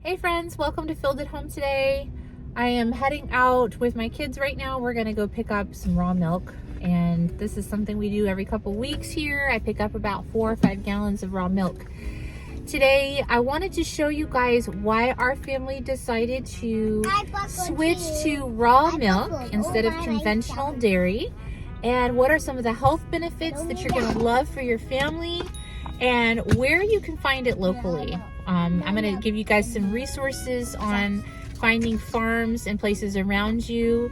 Hey friends, welcome to Filled at Home today. I am heading out with my kids right now. We're gonna go pick up some raw milk, and this is something we do every couple weeks here. I pick up about 4 or 5 gallons of raw milk. Today, I wanted to show you guys why our family decided to switch to raw milk instead of conventional dairy, and what are some of the health benefits that you're gonna love for your family, and where you can find it locally. I'm going to give you guys some resources on finding farms and places around you.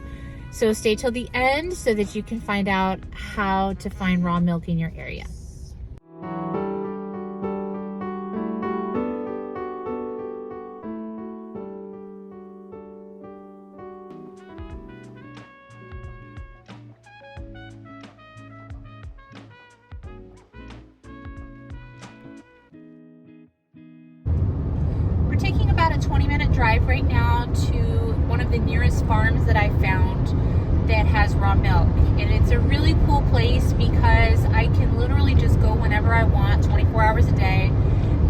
So stay till the end so that you can find out how to find raw milk in your area. We're taking about a 20-minute drive right now to one of the nearest farms that I found that has raw milk. And it's a really cool place because I can literally just go whenever I want, 24 hours a day,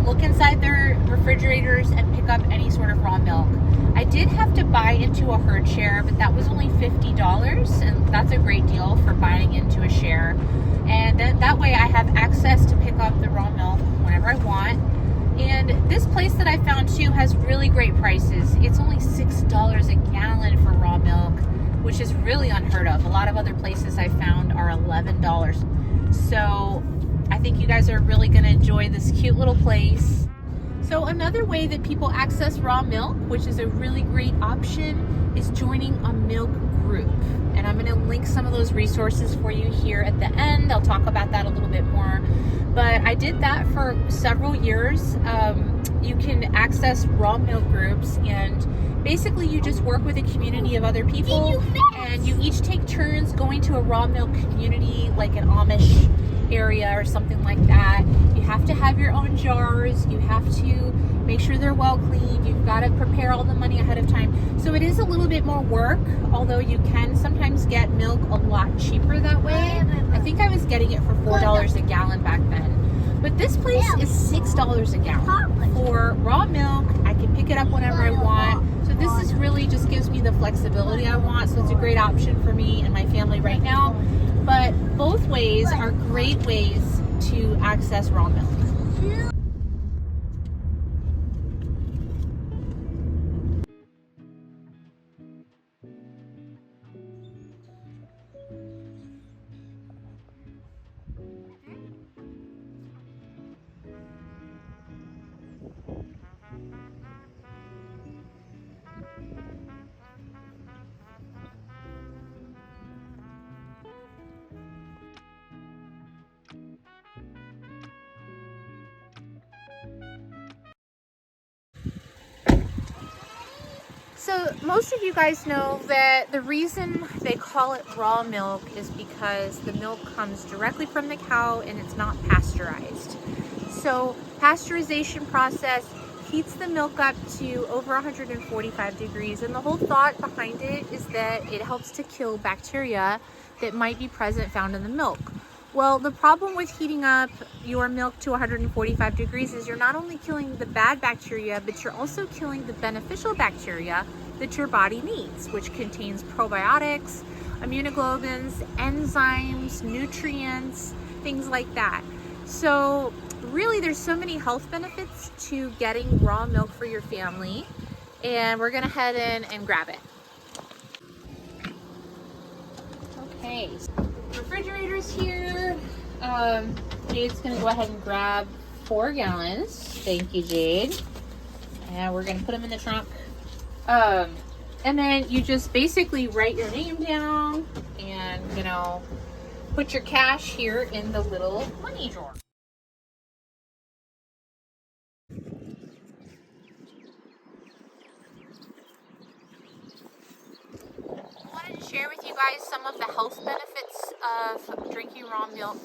look inside their refrigerators and pick up any sort of raw milk. I did have to buy into a herd share, but that was only $50, and that's a great deal for buying into a share. And that way I have access to pick up the raw milk whenever I want. And this place that I found too has really great prices. It's only $6 a gallon for raw milk, which is really unheard of. A lot of other places I found are $11. So I think you guys are really gonna enjoy this cute little place. So another way that people access raw milk, which is a really great option, is joining a milk group. And I'm gonna link some of those resources for you here at the end. I'll talk about that a little bit more. But I did that for several years. You can access raw milk groups, and basically you just work with a community of other people, and you each take turns going to a raw milk community, like an Amish area or something like that. You have to have your own jars. You have to make sure they're well cleaned. You've got to prepare all the money ahead of time. So it is a little bit more work, although you can sometimes get milk a lot cheaper that way. I think I was getting it for $4 a gallon back then. But this place is $6 a gallon for raw milk. I can pick it up whenever I want. So this is really just gives me the flexibility I want. So it's a great option for me and my family right now. But both ways are great ways to access raw milk. So most of you guys know that the reason they call it raw milk is because the milk comes directly from the cow and it's not pasteurized. So pasteurization process heats the milk up to over 145 degrees, and the whole thought behind it is that it helps to kill bacteria that might be found in the milk. Well, the problem with heating up your milk to 145 degrees is you're not only killing the bad bacteria, but you're also killing the beneficial bacteria that your body needs, which contains probiotics, immunoglobulins, enzymes, nutrients, things like that. So really there's so many health benefits to getting raw milk for your family, and we're gonna head in and grab it. Okay. Refrigerator's here. Jade's gonna go ahead and grab 4 gallons. Thank you, Jade. And we're gonna put them in the trunk. And then you just basically write your name down and, put your cash here in the little money drawer. Share with you guys some of the health benefits of drinking raw milk.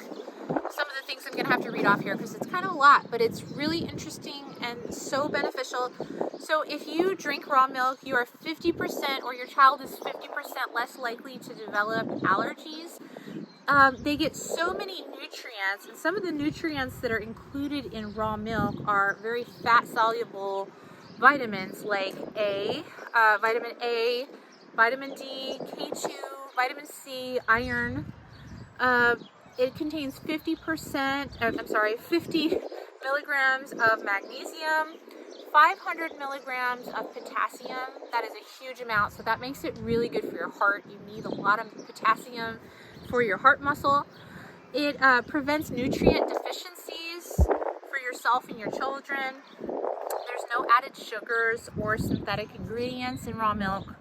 Some of the things I'm going to have to read off here because it's kind of a lot, but it's really interesting and so beneficial. So if you drink raw milk, you are 50% or your child is 50% less likely to develop allergies. They get so many nutrients, and some of the nutrients that are included in raw milk are very fat soluble vitamins like vitamin A, vitamin D, K2, vitamin C, iron. It contains 50 milligrams of magnesium, 500 milligrams of potassium. That is a huge amount, so that makes it really good for your heart. You need a lot of potassium for your heart muscle. It prevents nutrient deficiencies for yourself and your children. There's no added sugars or synthetic ingredients in raw milk.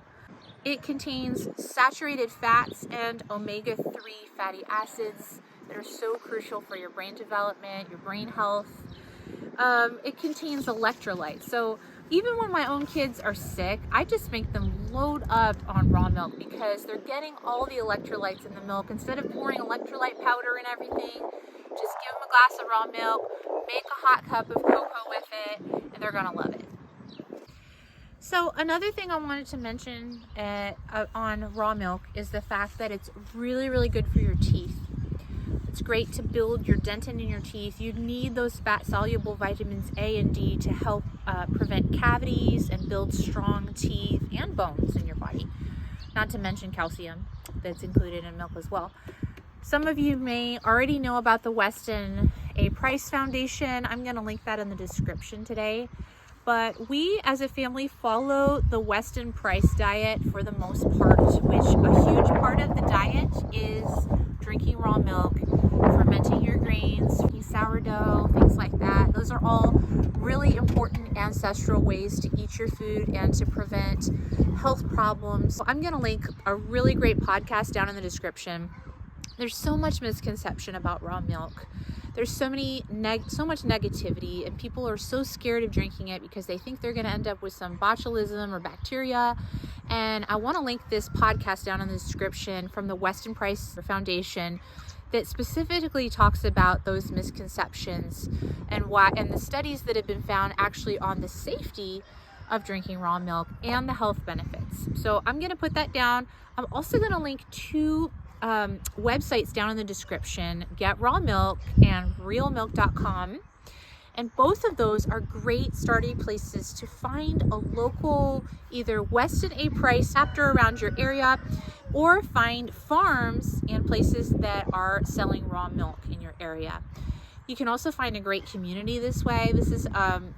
It contains saturated fats and omega-3 fatty acids that are so crucial for your brain development, your brain health. It contains electrolytes. So even when my own kids are sick, I just make them load up on raw milk because they're getting all the electrolytes in the milk. Instead of pouring electrolyte powder and everything, just give them a glass of raw milk, make a hot cup of cocoa with it, and they're gonna love it. So another thing I wanted to mention on raw milk is the fact that it's really, really good for your teeth. It's great to build your dentin in your teeth. You need those fat-soluble vitamins A and D to help prevent cavities and build strong teeth and bones in your body. Not to mention calcium that's included in milk as well. Some of you may already know about the Weston A. Price Foundation. I'm going to link that in the description today. But we as a family follow the Weston Price diet for the most part, which a huge part of the diet is drinking raw milk, fermenting your grains, sourdough, things like that. Those are all really important ancestral ways to eat your food and to prevent health problems. I'm going to link a really great podcast down in the description. There's so much misconception about raw milk. There's so much negativity, and people are so scared of drinking it because they think they're going to end up with some botulism or bacteria. And I want to link this podcast down in the description from the Weston Price Foundation that specifically talks about those misconceptions and the studies that have been found actually on the safety of drinking raw milk and the health benefits. So I'm going to put that down. I'm also going to link two websites down in the description, Get Raw Milk and realmilk.com. And both of those are great starting places to find a local, either Weston A. Price chapter around your area, or find farms and places that are selling raw milk in your area. You can also find a great community this way.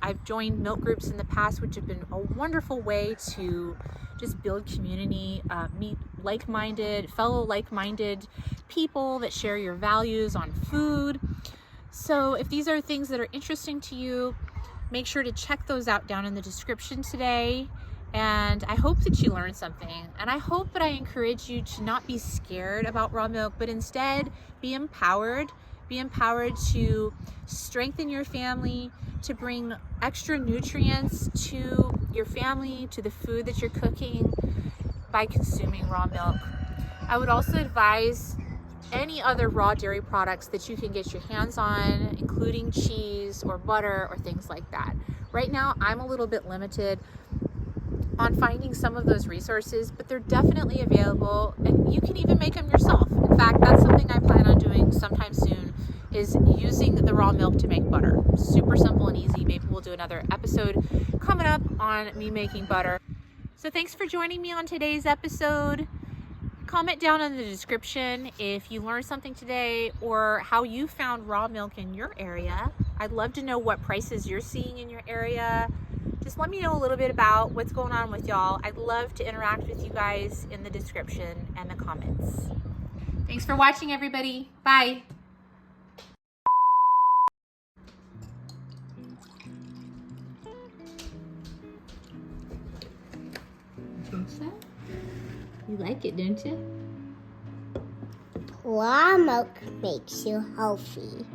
I've joined milk groups in the past, which have been a wonderful way to just build community, meet fellow like-minded people that share your values on food. So if these are things that are interesting to you, make sure to check those out down in the description today. And I hope that you learned something. And I hope that I encourage you to not be scared about raw milk, but instead be empowered. Be empowered to strengthen your family, to bring extra nutrients to your family, to the food that you're cooking by consuming raw milk. I would also advise any other raw dairy products that you can get your hands on, including cheese or butter or things like that. Right now, I'm a little bit limited on finding some of those resources, but they're definitely available, and you can even make them yourself. In fact, that's something I plan on doing sometime soon, is using the raw milk to make butter. Super simple and easy. Maybe we'll do another episode coming up on me making butter. So thanks for joining me on today's episode. Comment down in the description if you learned something today or how you found raw milk in your area. I'd love to know what prices you're seeing in your area. Just let me know a little bit about what's going on with y'all. I'd love to interact with you guys in the description and the comments. Thanks for watching, everybody. Bye. Think so? You like it, don't you? Raw milk makes you healthy.